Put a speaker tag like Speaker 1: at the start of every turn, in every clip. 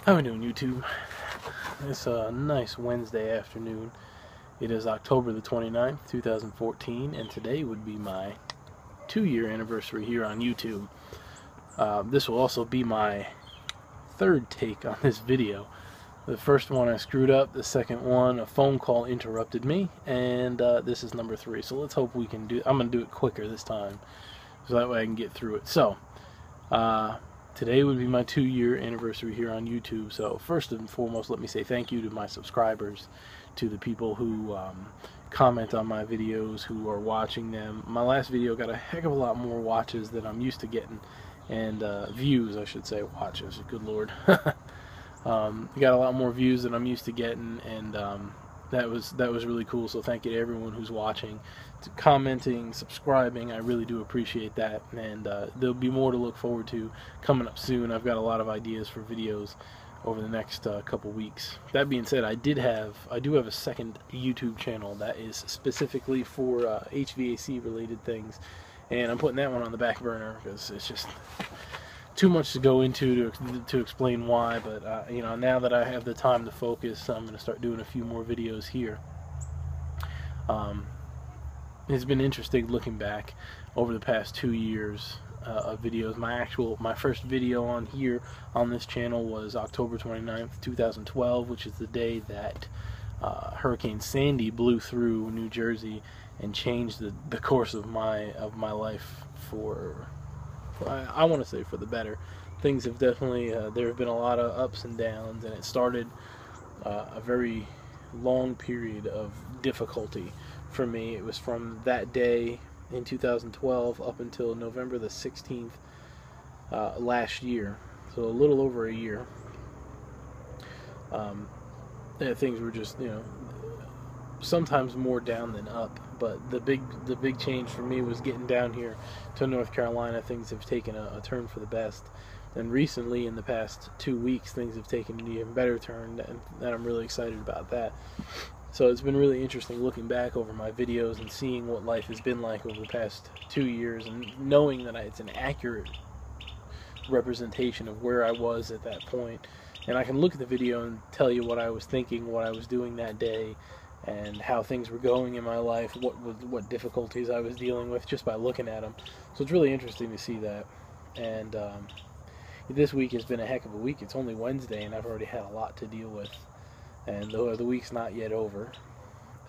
Speaker 1: How we doing, YouTube? It's a nice Wednesday afternoon. It is October the 29th, 2014, and today would be my 2-year anniversary here on YouTube. This will also be my third take on this video. The first one I screwed up, the second one a phone call interrupted me, and this is number 3. So let's hope we can do. I'm going to do it quicker this time, so that way I can get through it. So, today would be my 2-year anniversary here on YouTube. So first and foremost, let me say thank you to my subscribers, to the people who comment on my videos, who are watching them. My last video got a heck of a lot more watches than I'm used to getting, and views, I should say. Watches, good lord. Got a lot more views than I'm used to getting, and that was really cool. So thank you to everyone who's watching, to commenting, subscribing. I really do appreciate that, and there'll be more to look forward to coming up soon. I've got a lot of ideas for videos over the next couple weeks. That being said, I do have a second YouTube channel that is specifically for HVAC related things, and I'm putting that one on the back burner because it's just too much to go into to explain why. But you know, now that I have the time to focus, I'm going to start doing a few more videos here. It's been interesting looking back over the past 2 years of videos. My first video on here on this channel was October 29th, 2012, which is the day that Hurricane Sandy blew through New Jersey and changed the course of my life for I want to say for the better. Things have definitely, there have been a lot of ups and downs, and it started a very long period of difficulty for me. It was from that day in 2012 up until November the 16th last year, so a little over a year. Things were just, you know, sometimes more down than up. But the big change for me was getting down here to North Carolina. Things have taken a turn for the best, and recently, in the past 2 weeks, things have taken an even better turn, and I'm really excited about that. So it's been really interesting looking back over my videos and seeing what life has been like over the past 2 years, and knowing that it's an accurate representation of where I was at that point. And I can look at the video and tell you what I was thinking, what I was doing that day, and how things were going in my life, what difficulties I was dealing with just by looking at them. So it's really interesting to see that. And this week has been a heck of a week. It's only Wednesday, and I've already had a lot to deal with. And the week's not yet over.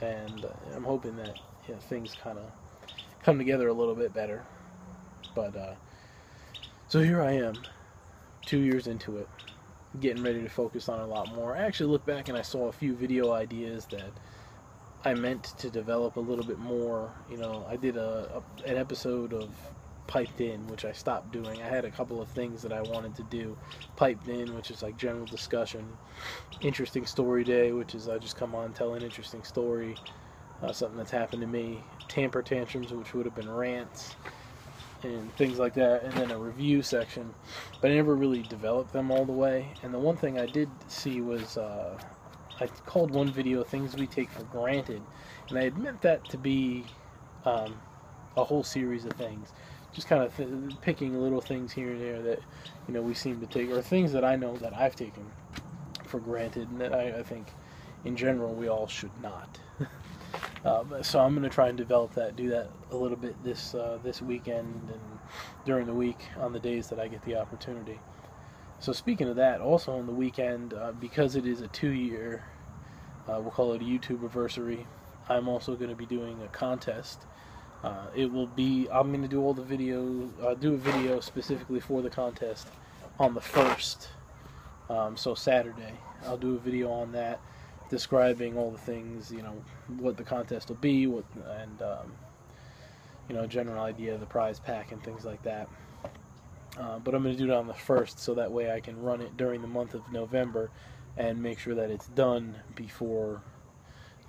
Speaker 1: And I'm hoping that, you know, things kind of come together a little bit better. But so here I am, 2 years into it, getting ready to focus on a lot more. I actually looked back and I saw a few video ideas that I meant to develop a little bit more. You know, I did an episode of Piped In, which I stopped doing. I had a couple of things that I wanted to do. Piped In, which is like general discussion. Interesting Story Day, which is I just come on, tell an interesting story, something that's happened to me. Tamper Tantrums, which would have been rants and things like that, and then a review section. But I never really developed them all the way. And the one thing I did see was I called one video Things We Take for Granted, and I had meant that to be a whole series of things, just kind of picking little things here and there that, you know, we seem to take, or things that I know that I've taken for granted, and that I think in general we all should not. So I'm going to try and develop that, do that a little bit this weekend and during the week on the days that I get the opportunity. So speaking of that, also on the weekend, because it is a 2-year, we'll call it a YouTube-iversary, I'm also going to be doing a contest. It will be, I'm going to do all the videos, do a video specifically for the contest on the 1st, so Saturday. I'll do a video on that, describing all the things, you know, what the contest will be, and you know, a general idea of the prize pack and things like that. But I'm going to do it on the 1st, so that way I can run it during the month of November and make sure that it's done before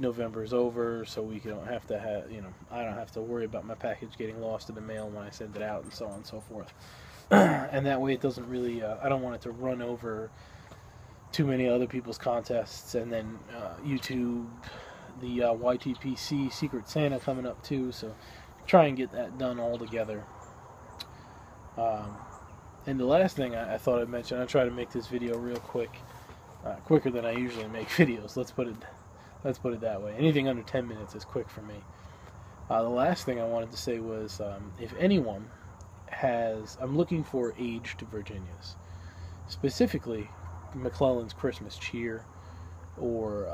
Speaker 1: November is over, so we don't have to have, you know, I don't have to worry about my package getting lost in the mail when I send it out, and so on and so forth. And that way it doesn't really, I don't want it to run over too many other people's contests, and then YouTube, the YTPC Secret Santa coming up too, so try and get that done all together. And the last thing I thought I'd mention, I'll try to make this video real quick, quicker than I usually make videos. Let's put it that way. Anything under 10 minutes is quick for me. The last thing I wanted to say was, if anyone has, I'm looking for aged Virginias, specifically McClellan's Christmas Cheer, or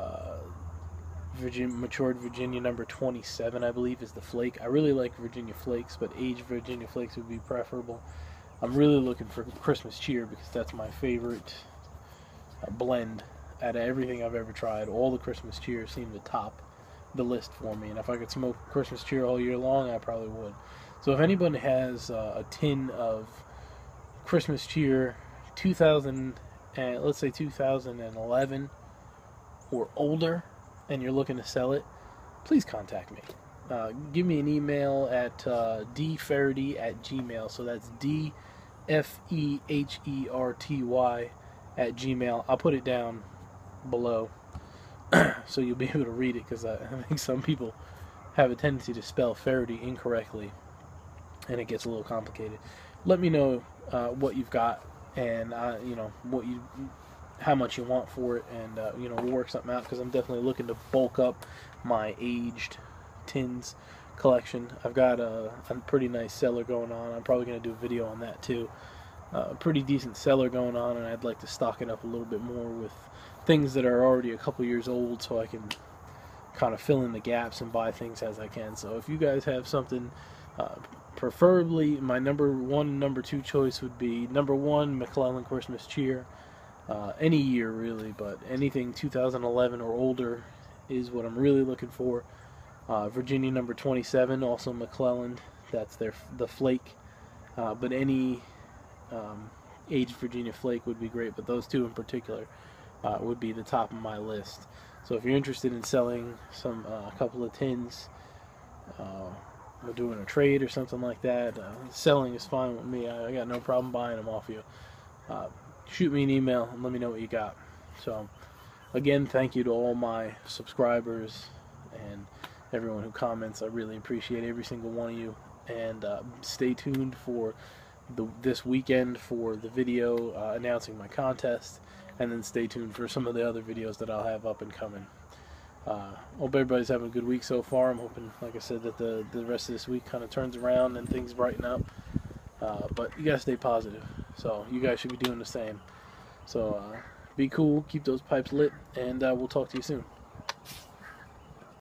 Speaker 1: matured Virginia number 27, I believe, is the flake. I really like Virginia flakes, but aged Virginia flakes would be preferable. I'm really looking for Christmas Cheer because that's my favorite blend out of everything I've ever tried. All the Christmas Cheers seem to top the list for me, and if I could smoke Christmas Cheer all year long, I probably would. So if anybody has a tin of Christmas Cheer 2000, let's say 2011 or older, and you're looking to sell it, please contact me. Give me an email at dferty@gmail. So that's dfeherty@gmail. I'll put it down below so you'll be able to read it, because I think some people have a tendency to spell Faraday incorrectly, and it gets a little complicated. Let me know what you've got, and how much you want for it, and we'll work something out, because I'm definitely looking to bulk up my aged tins collection. I've got a pretty nice cellar going on. I'm probably going to do a video on that too. A pretty decent cellar going on, and I'd like to stock it up a little bit more with things that are already a couple years old, so I can kind of fill in the gaps and buy things as I can. So if you guys have something, preferably my number one, number two choice would be number one, McClellan Christmas Cheer. Any year really, but anything 2011 or older is what I'm really looking for. Virginia number 27, also McClellan, that's the flake, but any aged Virginia flake would be great, but those two in particular would be the top of my list. So if you're interested in selling a couple of tins, we're doing a trade or something like that, selling is fine with me. I got no problem buying them off you. Shoot me an email and let me know what you got. So again, thank you to all my subscribers and everyone who comments. I really appreciate every single one of you, and stay tuned for this weekend for the video announcing my contest, and then stay tuned for some of the other videos that I'll have up and coming. Hope everybody's having a good week so far. I'm hoping, like I said, that the rest of this week kind of turns around and things brighten up, but you gotta stay positive, so you guys should be doing the same. So be cool, keep those pipes lit, and we'll talk to you soon.